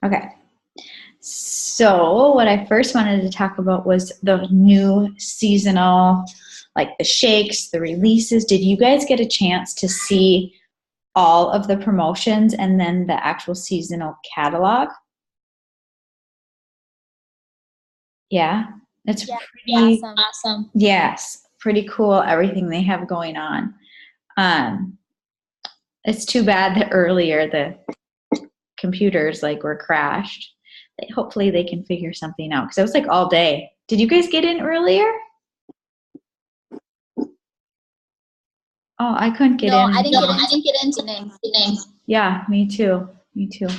Okay. So what I first wanted to talk about was the new seasonal, like the shakes, the releases. Did you guys get a chance to see all of the promotions and then the actual seasonal catalog? Yeah, it's Yeah, pretty awesome. yes, pretty cool everything they have going on. Um, it's too bad that earlier the computers like were crashed. Hopefully they can figure something out because it was like all day. Did you guys get in earlier? Oh, I couldn't get No, in. I didn't get I into didn't get into name. anything. Yeah, me too. Me too.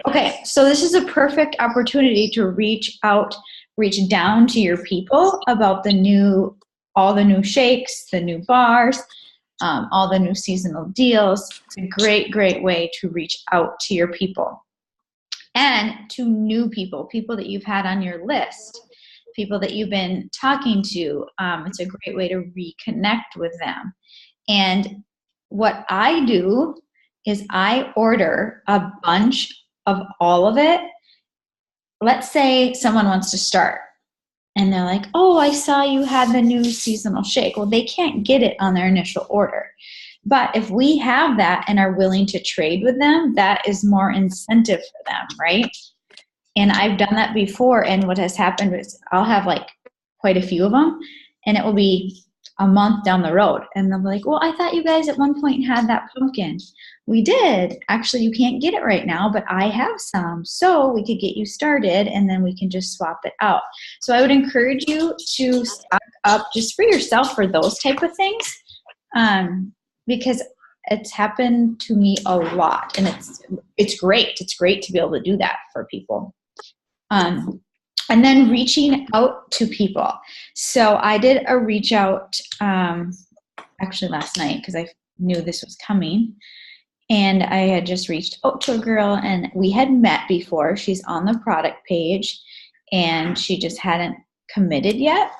Okay, so this is a perfect opportunity to reach out, reach down to your people about all the new shakes, the new bars, all the new seasonal deals. It's a great, great way to reach out to your people and to new people, people that you've had on your list, people that you've been talking to. It's a great way to reconnect with them. And what I do is I order a bunch of all of it. Let's say someone wants to start and they're like, oh, I saw you had the new seasonal shake. Well, they can't get it on their initial order. But if we have that and are willing to trade with them, that is more incentive for them, right? And I've done that before. And what has happened is I'll have like quite a few of them and it will be a month down the road. And they'll be like, well, I thought you guys at one point had that pumpkin. We did. Actually, you can't get it right now, but I have some. So we could get you started and then we can just swap it out. So I would encourage you to stock up just for yourself for those type of things, because it's happened to me a lot and it's great. It's great to be able to do that for people. And then reaching out to people. So I did a reach out actually last night because I knew this was coming. And I had just reached out to a girl and we had met before. She's on the product page and she just hadn't committed yet.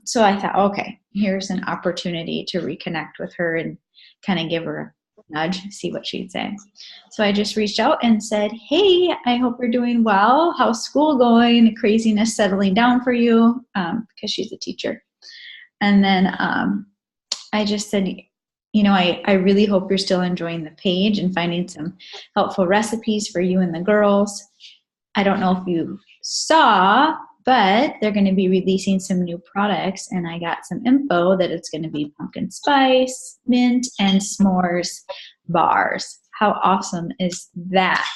So I thought, okay, here's an opportunity to reconnect with her and kind of give her a nudge, see what she'd say. So I just reached out and said, hey, I hope you're doing well. How's school going? The craziness settling down for you? Because she's a teacher. And then I just said, I really hope you're still enjoying the page and finding some helpful recipes for you and the girls. I don't know if you saw, but they're going to be releasing some new products, and I got some info that it's going to be pumpkin spice, mint, and s'mores bars. How awesome is that?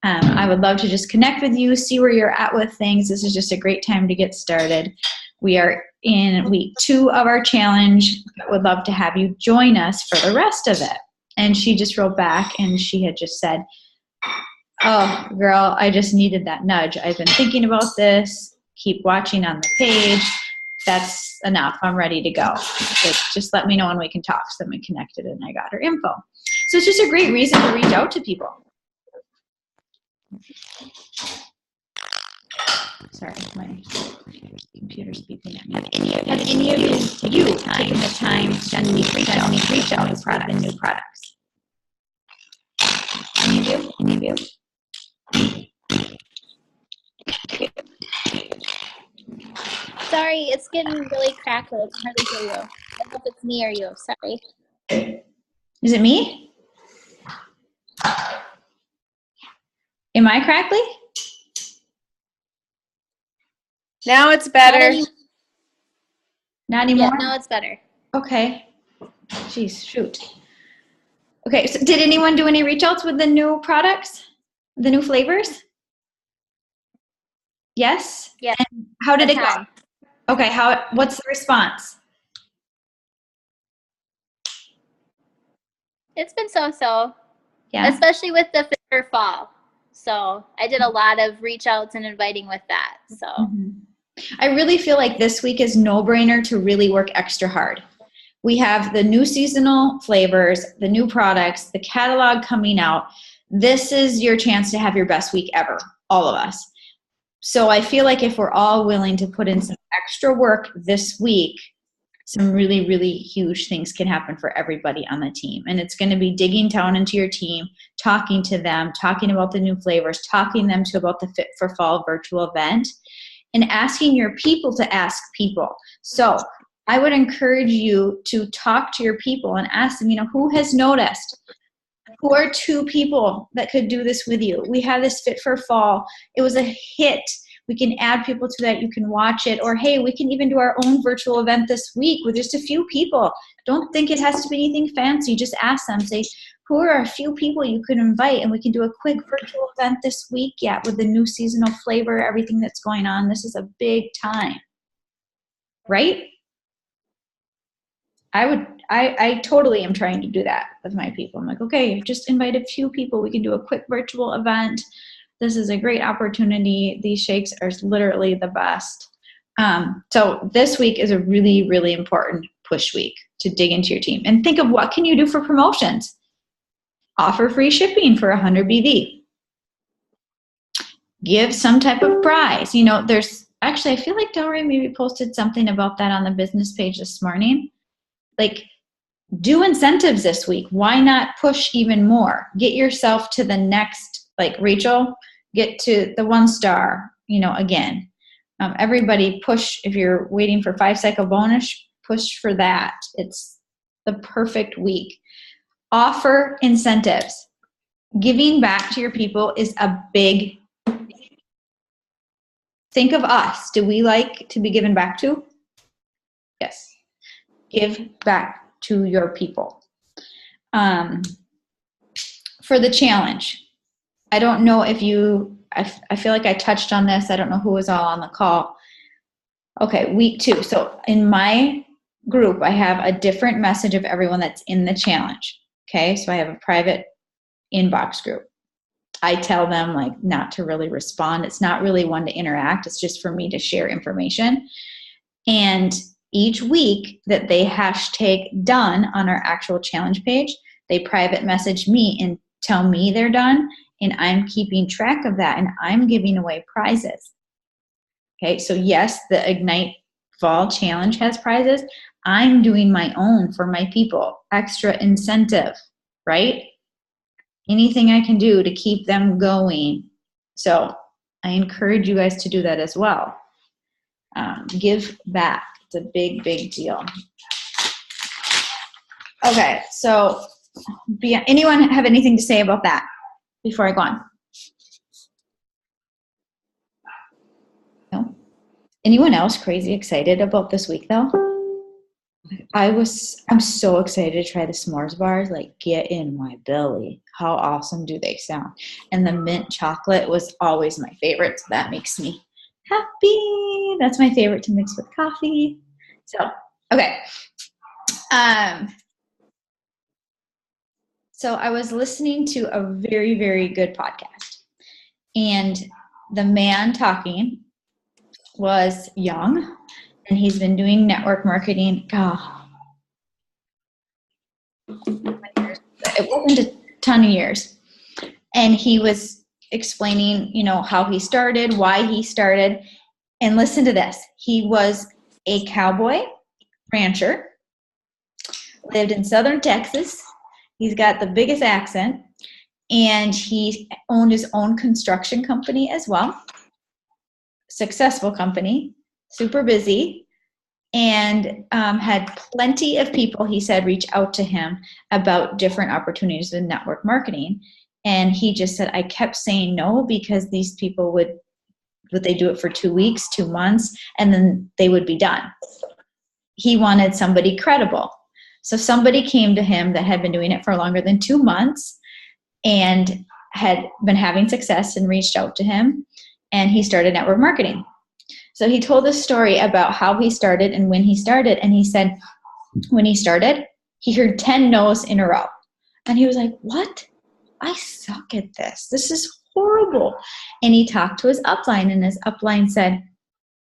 I would love to just connect with you, see where you're at with things. This is just a great time to get started. We are in week 2 of our challenge. I would love to have you join us for the rest of it. And she just wrote back and she had just said, oh, girl, I just needed that nudge. I've been thinking about this. Keep watching on the page. That's enough. I'm ready to go. Just let me know when we can talk. So then we connected and I got her info. So it's just a great reason to reach out to people. Sorry, my computer's beeping at me. Have any of you taken the time to send me reach out with the new products? Any of you? Sorry, it's getting really crackly. I can hardly hear you. I don't know if it's me or you. Sorry. Is it me? Am I crackly? Now it's better. Not anymore? Yeah, now it's better. Okay. Jeez, shoot. Okay, so did anyone do any reach outs with the new products? The new flavors? Yes? Yeah. And how did it go? Okay, what's the response? It's been so-so. Yeah. Especially with the for fall. So I did a lot of reach outs and inviting with that. So I really feel like this week is no-brainer to really work extra hard. We have the new seasonal flavors, the new products, the catalog coming out. This is your chance to have your best week ever, all of us. So I feel like if we're all willing to put in some extra work this week, some really, really huge things can happen for everybody on the team. And it's going to be digging down into your team, talking to them, talking about the new flavors, talking them to about the Fit for Fall virtual event, and asking your people to ask people. So I would encourage you to talk to your people and ask them, who has noticed? Who are 2 people that could do this with you? We have this Fit for Fall. It was a hit. We can add people to that. You can watch it. Or, hey, we can even do our own virtual event this week with just a few people. Don't think it has to be anything fancy. Just ask them. Say, who are a few people you could invite? And we can do a quick virtual event this week, with the new seasonal flavor, everything that's going on. This is a big time. Right? I totally am trying to do that with my people. I'm like, okay, just invite a few people. We can do a quick virtual event. This is a great opportunity. These shakes are literally the best. So this week is a really, really important push week to dig into your team. And think of what can you do for promotions. Offer free shipping for 100 BV. Give some type of prize. There's actually, I feel like Delray maybe posted something about that on the business page this morning. Like, do incentives this week. Why not push even more? Get yourself to the next, like Rachel, get to the 1-star, again. Everybody push, if you're waiting for 5-cycle bonus, push for that. It's the perfect week. Offer incentives. Giving back to your people is a big thing. Think of us. Do we like to be given back to? Yes. Give back to your people. For the challenge, I don't know if I feel like I touched on this. I don't know who was all on the call. Okay, week 2. So in my group, I have a different message of everyone that's in the challenge. Okay, so I have a private inbox group. I tell them not to really respond. It's not really one to interact. It's just for me to share information. And each week that they hashtag done on our actual challenge page, they private message me and tell me they're done, and I'm keeping track of that, and I'm giving away prizes. Okay, so yes, the Ignite Fall Challenge has prizes. I'm doing my own for my people, extra incentive, right? Anything I can do to keep them going. So I encourage you guys to do that as well. Give back. It's a big, big deal. Okay, so anyone have anything to say about that before I go on? No? Anyone else crazy excited about this week though? I'm so excited to try the s'mores bars, get in my belly. How awesome do they sound? And the mint chocolate was always my favorite, so that makes me happy. That's my favorite to mix with coffee. So, okay. So I was listening to a very, very good podcast, and the man talking was young, and he's been doing network marketing. It wasn't a ton of years. And he was explaining, how he started, why he started. And listen to this. He was a cowboy rancher, lived in southern Texas. He's got the biggest accent, and he owned his own construction company as well. Successful company, super busy, and had plenty of people, he said, reach out to him about different opportunities in network marketing. And he just said, I kept saying no because these people would they do it for 2 weeks, 2 months, and then they would be done. He wanted somebody credible. So somebody came to him that had been doing it for longer than 2 months and had been having success and reached out to him, and he started network marketing. So he told this story about how he started and when he started, and he said when he started, he heard 10 no's in a row. And he was like, what? I suck at this. This is horrible. And he talked to his upline, and his upline said,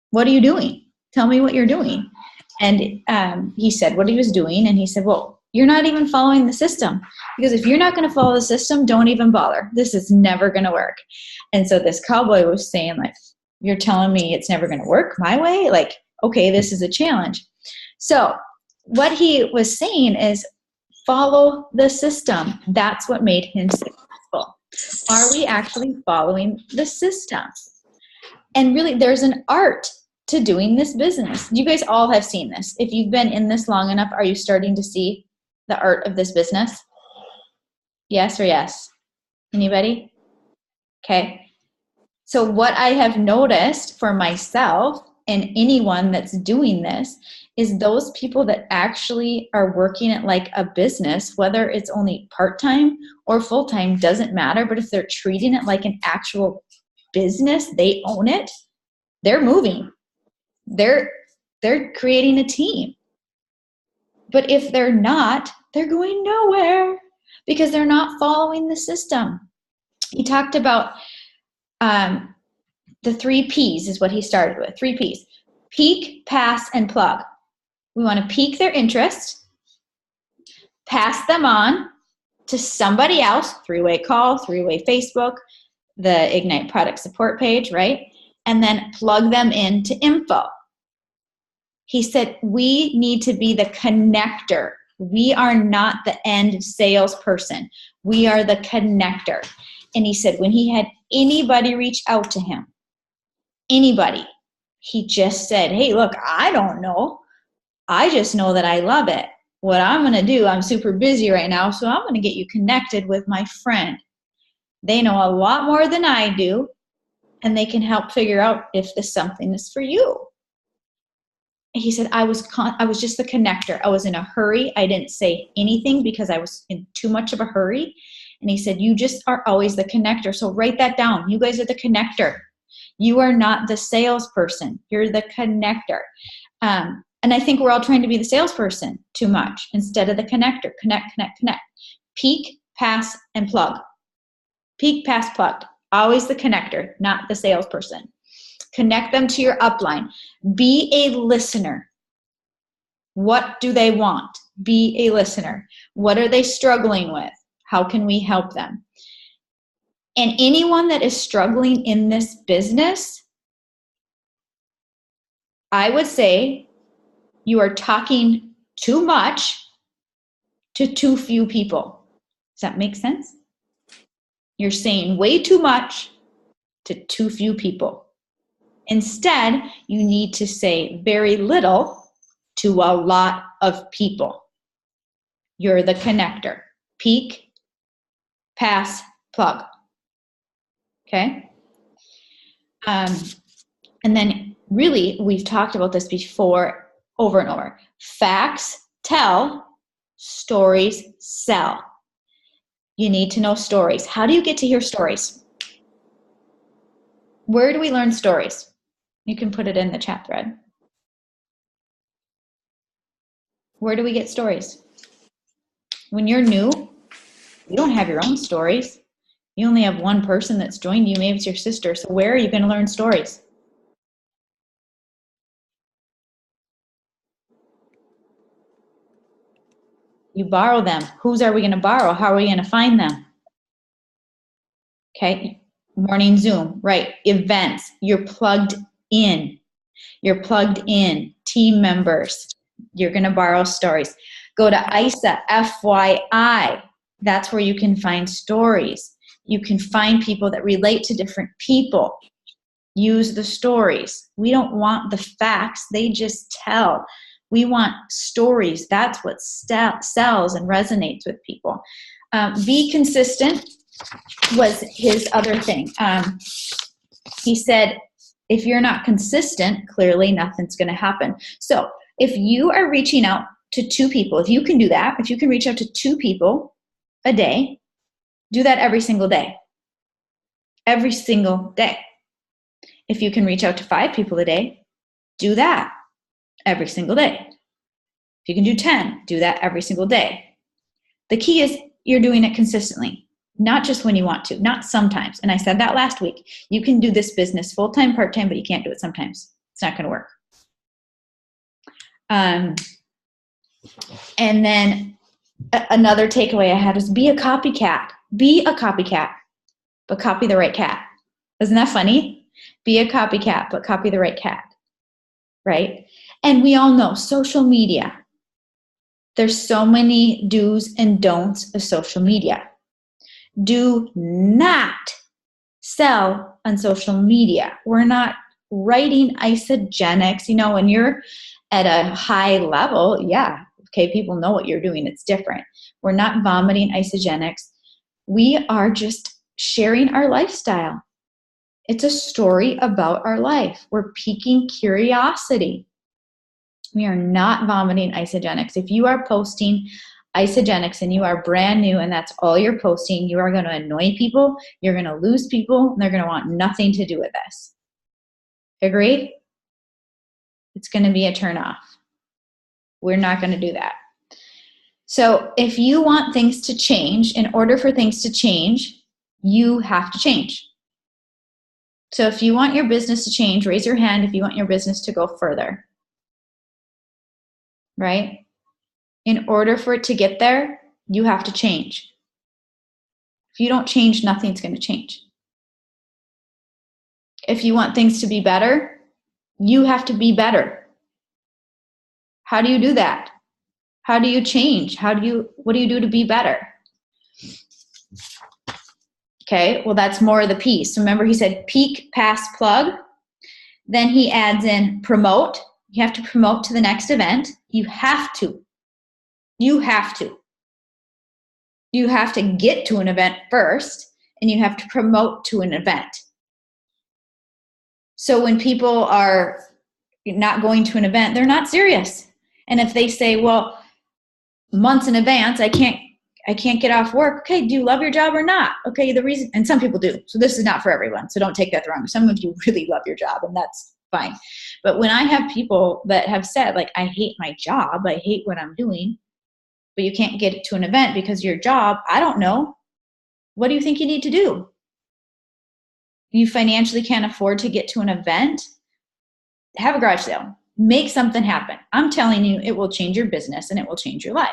what are you doing? Tell me what you're doing. And he said what he was doing, and he said, well, you're not even following the system, because if you're not going to follow the system, don't even bother. This is never going to work. And so this cowboy was saying, you're telling me it's never going to work my way? Okay, this is a challenge. So what he was saying is follow the system. That's what made him successful. Are we actually following the system? And really, there's an art to doing this business. You guys all have seen this. If you've been in this long enough, are you starting to see the art of this business? Yes or yes? Anybody? Okay. So what I have noticed for myself and anyone that's doing this is those people that actually are working it like a business, whether it's only part-time or full-time, doesn't matter. But if they're treating it like an actual business, they own it, they're moving. They're creating a team. But if they're not, they're going nowhere because they're not following the system. He talked about the 3 P's is what he started with. 3 P's. Peak, pass, and plug. We want to pique their interest, pass them on to somebody else, 3-way call, 3-way Facebook, the Ignite product support page, right? And then plug them into info. He said, we need to be the connector. We are not the end salesperson. We are the connector. And he said, when he had anybody reach out to him, anybody, he just said, hey, look, I don't know. I just know that I love it. What I'm going to do, I'm super busy right now, so I'm going to get you connected with my friend. They know a lot more than I do, and they can help figure out if this something is for you. He said, I was just the connector. I was in a hurry. I didn't say anything because I was in too much of a hurry. And he said, you just are always the connector. So write that down. You guys are the connector. You are not the salesperson. You're the connector. And I think we're all trying to be the salesperson too much instead of the connector. Connect, connect, connect. Peak, pass, and plug. Peak, pass, plugged. Always the connector, not the salesperson. Connect them to your upline. Be a listener. What do they want? Be a listener. What are they struggling with? How can we help them? And anyone that is struggling in this business, I would say you are talking too much to too few people. Does that make sense? You're saying way too much to too few people. Instead, you need to say very little to a lot of people. You're the connector. Peak, pass, plug. Okay? And then really, we've talked about this before over and over. Facts tell, stories sell. You need to know stories. How do you get to hear stories? Where do we learn stories? You can put it in the chat thread. Where do we get stories? When you're new, you don't have your own stories. You only have one person that's joined you. Maybe it's your sister. So where are you going to learn stories? You borrow them. Whose are we going to borrow? How are we going to find them? Okay. Morning Zoom, right? Events. You're plugged in. You're plugged in. Team members. You're going to borrow stories. Go to ISA, FYI. That's where you can find stories. You can find people that relate to different people. Use the stories. We don't want the facts. They just tell. We want stories. That's what sells and resonates with people. Be consistent was his other thing. He said, if you're not consistent, clearly nothing's going to happen. So if you are reaching out to 2 people, if you can do that, if you can reach out to 2 people a day, do that every single day. Every single day. If you can reach out to 5 people a day, do that every single day. If you can do 10, do that every single day. The key is you're doing it consistently, not just when you want to, not sometimes. And I said that last week. You can do this business full-time, part-time, but you can't do it sometimes. It's not going to work. And then another takeaway I had was be a copycat. Be a copycat, but copy the right cat. Isn't that funny? Be a copycat, but copy the right cat, right? And we all know social media. There's so many do's and don'ts of social media. Do not sell on social media. We're not writing Isagenix. When you're at a high level, yeah, okay, people know what you're doing. It's different. We're not vomiting Isagenix. We are just sharing our lifestyle. It's a story about our life. We're piquing curiosity. We are not vomiting Isagenix. If you are posting Isagenix and you are brand new and that's all you're posting, you are going to annoy people, you're going to lose people, and they're going to want nothing to do with this. Agreed? It's going to be a turnoff. We're not going to do that. So if you want things to change, in order for things to change, you have to change. So if you want your business to change, raise your hand if you want your business to go further. Right? In order for it to get there, you have to change. If you don't change, nothing's going to change. If you want things to be better, you have to be better. How do you do that? How do you change? What do you do to be better? Okay, well, that's more of the piece. Remember, he said peak, pass, plug. Then he adds in promote. You have to promote to the next event. You have to. You have to. You have to get to an event first, and you have to promote to an event. So when people are not going to an event, they're not serious. And if they say, well, months in advance, I can't get off work. Okay, do you love your job or not? Okay, the reason, and some people do. So this is not for everyone. So don't take that the wrong way. Some of you really love your job, and that's fine. But when I have people that have said, like, I hate my job, I hate what I'm doing, but you can't get to an event because your job, I don't know. What do you think you need to do? You financially can't afford to get to an event? Have a garage sale. Make something happen. I'm telling you, it will change your business and it will change your life.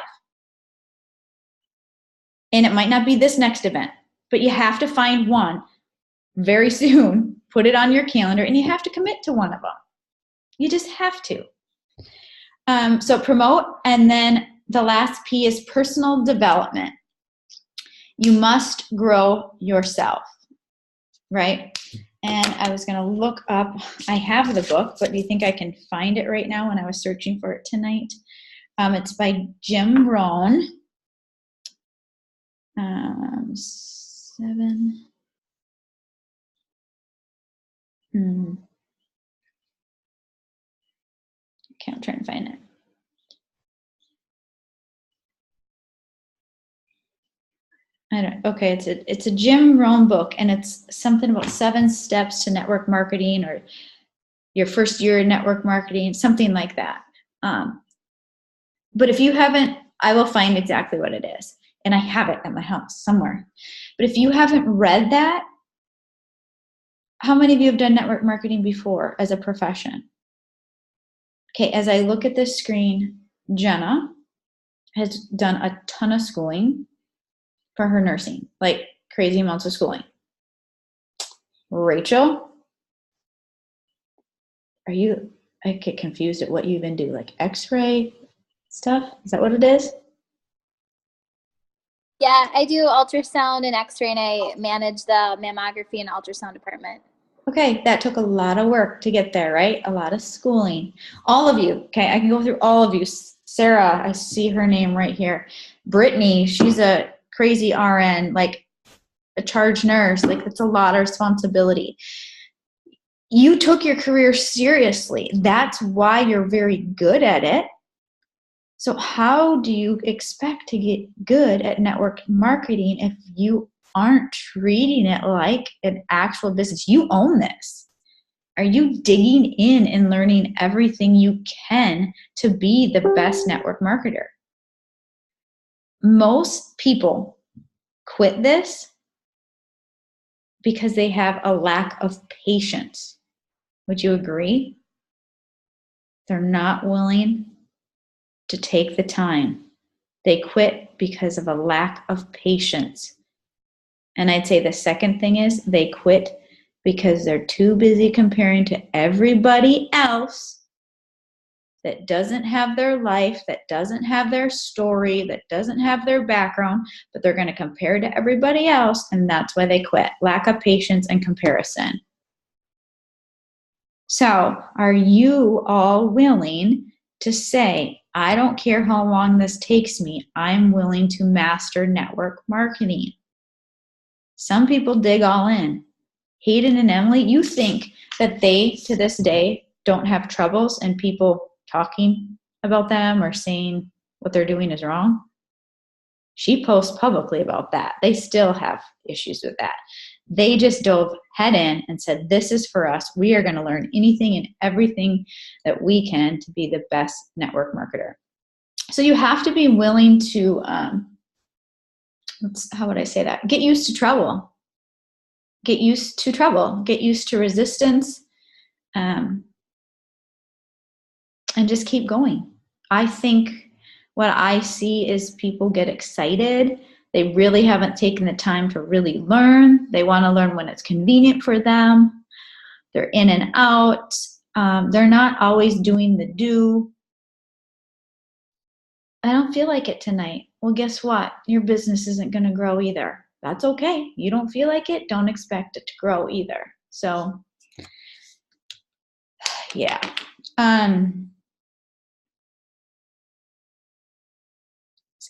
And it might not be this next event, but you have to find one very soon, put it on your calendar, and you have to commit to one of them. You just have to. So promote, and then the last P is personal development. You must grow yourself, right? And I was going to look up, I have the book, but do you think I can find it right now when I was searching for it tonight? It's by Jim Rohn. 7. Okay, I'm trying to find it. Okay, it's a Jim Rohn book, and it's something about 7 steps to network marketing, or your first year in network marketing, something like that. But if you haven't, I will find exactly what it is, and I have it at my house somewhere. But if you haven't read that, how many of you have done network marketing before as a profession? Okay, as I look at this screen, Jenna has done a ton of schooling for her nursing, like crazy amounts of schooling. Rachel, I get confused at what you even do, like x-ray stuff? Is that what it is? Yeah, I do ultrasound and x-ray, and I manage the mammography and ultrasound department. Okay, that took a lot of work to get there, right? A lot of schooling. All of you, okay, I can go through all of you. Sarah, I see her name right here. Brittany, she's a crazy RN, like a charge nurse. Like, it's a lot of responsibility. You took your career seriously. That's why you're very good at it. So how do you expect to get good at network marketing if you aren't treating it like an actual business? You own this. Are you digging in and learning everything you can to be the best network marketer? Most people quit this because they have a lack of patience. Would you agree? They're not willing to take the time. They quit because of a lack of patience. And I'd say the second thing is they quit because they're too busy comparing to everybody else that doesn't have their life, that doesn't have their story, that doesn't have their background, but they're going to compare to everybody else, and that's why they quit. Lack of patience and comparison. So, are you all willing to say, I don't care how long this takes me, I'm willing to master network marketing? Some people dig all in. Hayden and Emily, you think that they, to this day, don't have troubles and people talking about them or saying what they're doing is wrong? She posts publicly about that. They still have issues with that. They just dove head in and said, this is for us. We are going to learn anything and everything that we can to be the best network marketer. So you have to be willing to, how would I say that? Get used to trouble. Get used to trouble. Get used to resistance. And just keep going. I think what I see is people get excited. They really haven't taken the time to really learn. They want to learn when it's convenient for them. They're in and out. They're not always doing the do. I don't feel like it tonight. Well, guess what? Your business isn't going to grow either. That's okay. You don't feel like it, don't expect it to grow either. So, yeah. Does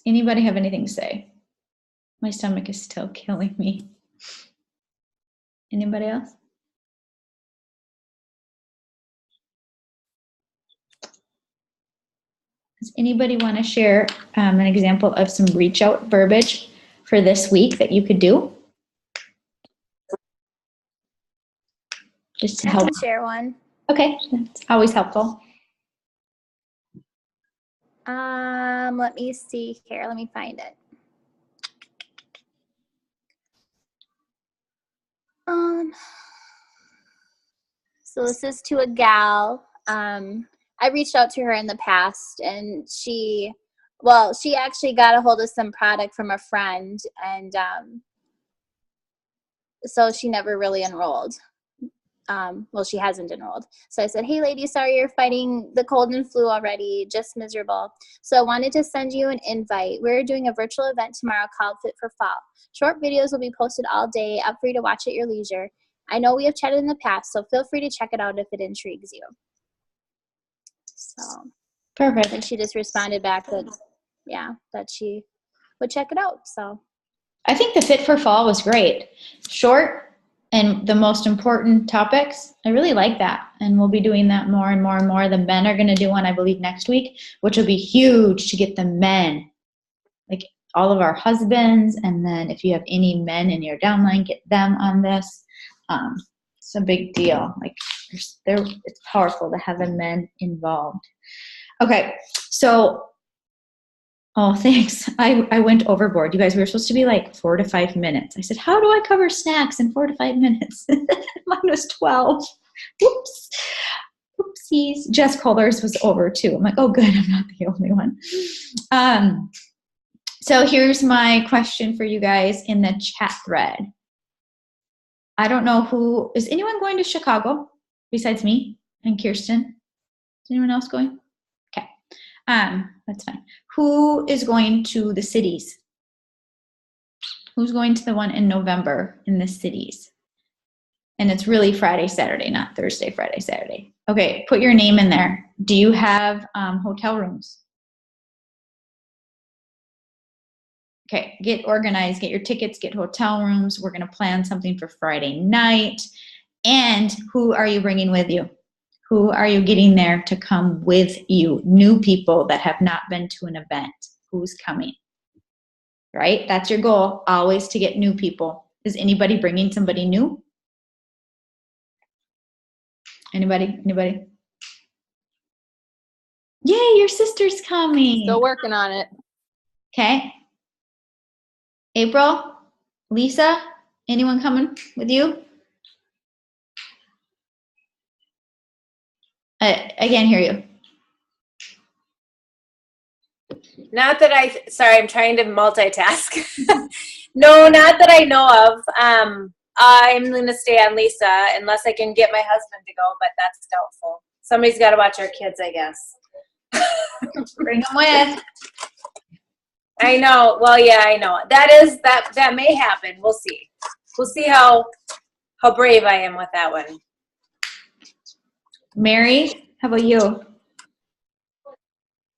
anybody have anything to say? My stomach is still killing me. Anybody else? Does anybody want to share an example of some reach out verbiage for this week that you could do? Just to I help. can share one. Okay, that's always helpful. Let me see here. Let me find it. So this is to a gal. I reached out to her in the past, and she actually got a hold of some product from a friend, and so she never really enrolled. She hasn't enrolled. So I said, hey lady, sorry you're fighting the cold and flu already, just miserable. So I wanted to send you an invite. We're doing a virtual event tomorrow called Fit for Fall. Short videos will be posted all day, up for you to watch at your leisure. I know we have chatted in the past, so feel free to check it out if it intrigues you. So Perfect. and she just responded back that she would check it out. So I think the Fit for Fall was great. Short and the most important topics. I really like that. And we'll be doing that more and more and more. The men are going to do one, I believe, next week, which will be huge to get the men, like all of our husbands. And then if you have any men in your downline, get them on this. It's a big deal. Like it's powerful to have the men involved. Okay. So, oh, thanks. I went overboard. You guys, we were supposed to be like 4 to 5 minutes. I said, how do I cover snacks in 4 to 5 minutes? Mine was 12. Whoops. Oopsies. Jess Kohler's was over too. I'm like, oh, good. I'm not the only one. So here's my question for you guys in the chat thread. I don't know is anyone going to Chicago besides me and Kirsten? Is anyone else going? Okay. That's fine. Who is going to the cities? Who's going to the one in November in the cities? And it's really Friday, Saturday, not Thursday, Friday, Saturday. Okay, put your name in there. Do you have hotel rooms? Okay, get organized, get your tickets, get hotel rooms. We're going to plan something for Friday night. And who are you bringing with you? Who are you getting there to come with you? New people that have not been to an event. Who's coming? Right? That's your goal, always to get new people. Is anybody bringing somebody new? Anybody? Anybody? Yay, your sister's coming. Still working on it. Okay. April, Lisa, anyone coming with you? I can't hear you. Not that sorry, I'm trying to multitask. No, not that I know of. I'm going to stay on Lisa unless I can get my husband to go, but that's doubtful. Somebody's got to watch our kids, I guess. Bring them with. I know. Well, yeah, I know. That may happen. We'll see. We'll see how brave I am with that one. Mary, how about you?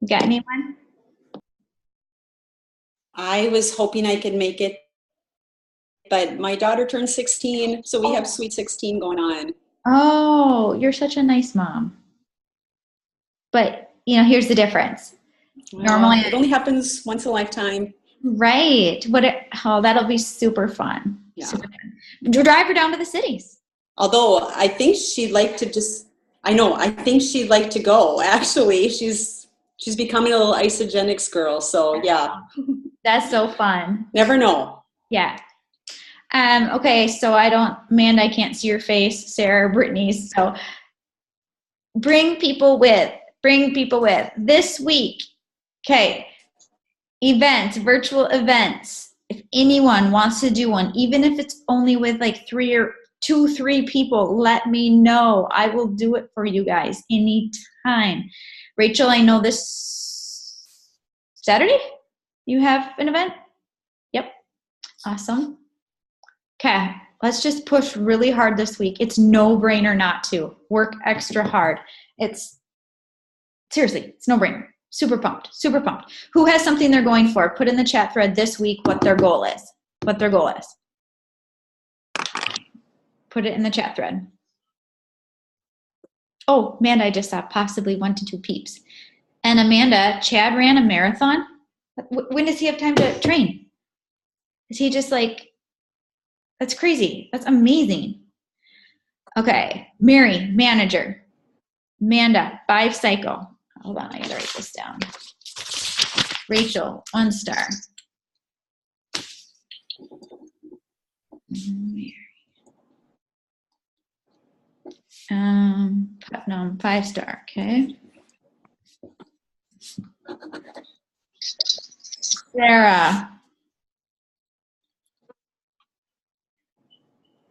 Got anyone? I was hoping I could make it, but my daughter turned 16, so we have Sweet 16 going on. Oh, you're such a nice mom. But, here's the difference. Normally, it only happens once a lifetime. Right. That'll be super fun. Yeah. Super fun. Drive her down to the cities. Although I think she'd like to I think she'd like to go. Actually, she's becoming a little Isogenics girl. So yeah. That's so fun. Never know. Yeah. Okay. So Amanda, I can't see your face. Sarah, Brittany. So bring people with this week. Okay. Events, virtual events. If anyone wants to do one, even if it's only with like 3 people, let me know. I will do it for you guys anytime. Rachel, I know this Saturday you have an event? Yep. Awesome. Okay. Let's just push really hard this week. It's no brainer not to. Work extra hard. Seriously, it's no brainer. Super pumped. Super pumped. Who has something they're going for? Put in the chat thread this week what their goal is. Put it in the chat thread. Oh, Amanda, I just saw possibly 1 to 2 peeps. And Amanda, Chad ran a marathon. When does he have time to train? Is he just like, that's crazy. That's amazing. Okay. Mary, manager. Amanda, 5 cycle. Hold on, I gotta write this down. Rachel, 1 star. Putnam, 5 star, okay. Sarah.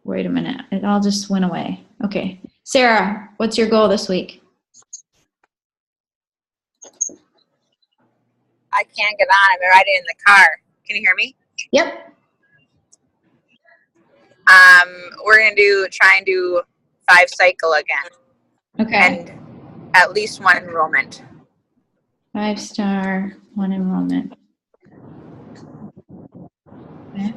Wait a minute, it all just went away. Okay. Sarah, what's your goal this week? I can't get on. I'm riding in the car. Can you hear me? Yep. We're gonna try and do 5 cycle again. Okay. And at least 1 enrollment. 5 star, 1 enrollment. Okay.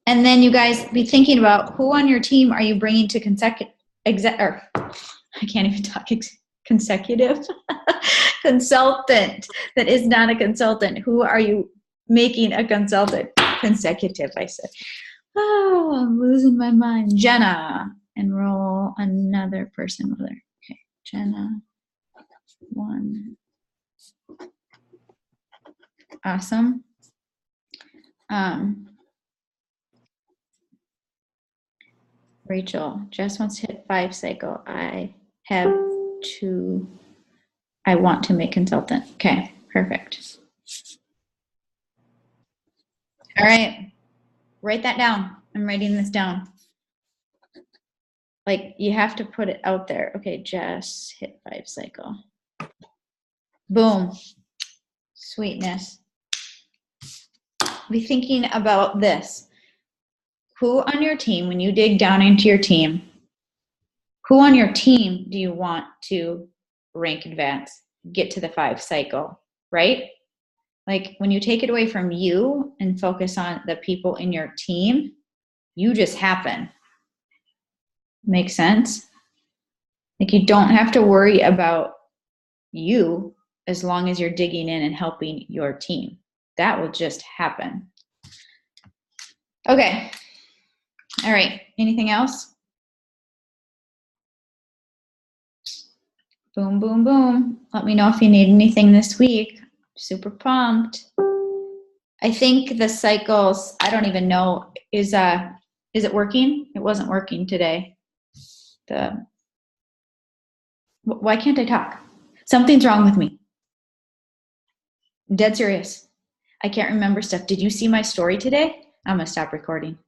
And then you guys be thinking about who on your team are you bringing to I can't even talk consecutive consultant that is not a consultant. Who are you making a consultant? Consecutive, I said. Oh, I'm losing my mind. Jenna, enroll another person with her. Okay, Jenna, 1. Awesome. Rachel, Jess wants to hit 5 cycle. I want to make consultant. Okay, perfect. All right, write that down. I'm writing this down. Like, you have to put it out there. Okay, Jess, hit 5 cycle. Boom. Sweetness. Be thinking about this. Who on your team, when you dig down into your team, who on your team do you want to rank advance, get to the 5 cycle, right? Like, when you take it away from you and focus on the people in your team, you just happen. Make sense? Like, you don't have to worry about you as long as you're digging in and helping your team. That will just happen. Okay. All right. Anything else? Boom, boom, boom. Let me know if you need anything this week. Super pumped. I think the cycles, I don't even know, is it working? It wasn't working today. Why can't I talk? Something's wrong with me. I'm dead serious. I can't remember stuff. Did you see my story today? I'm gonna stop recording.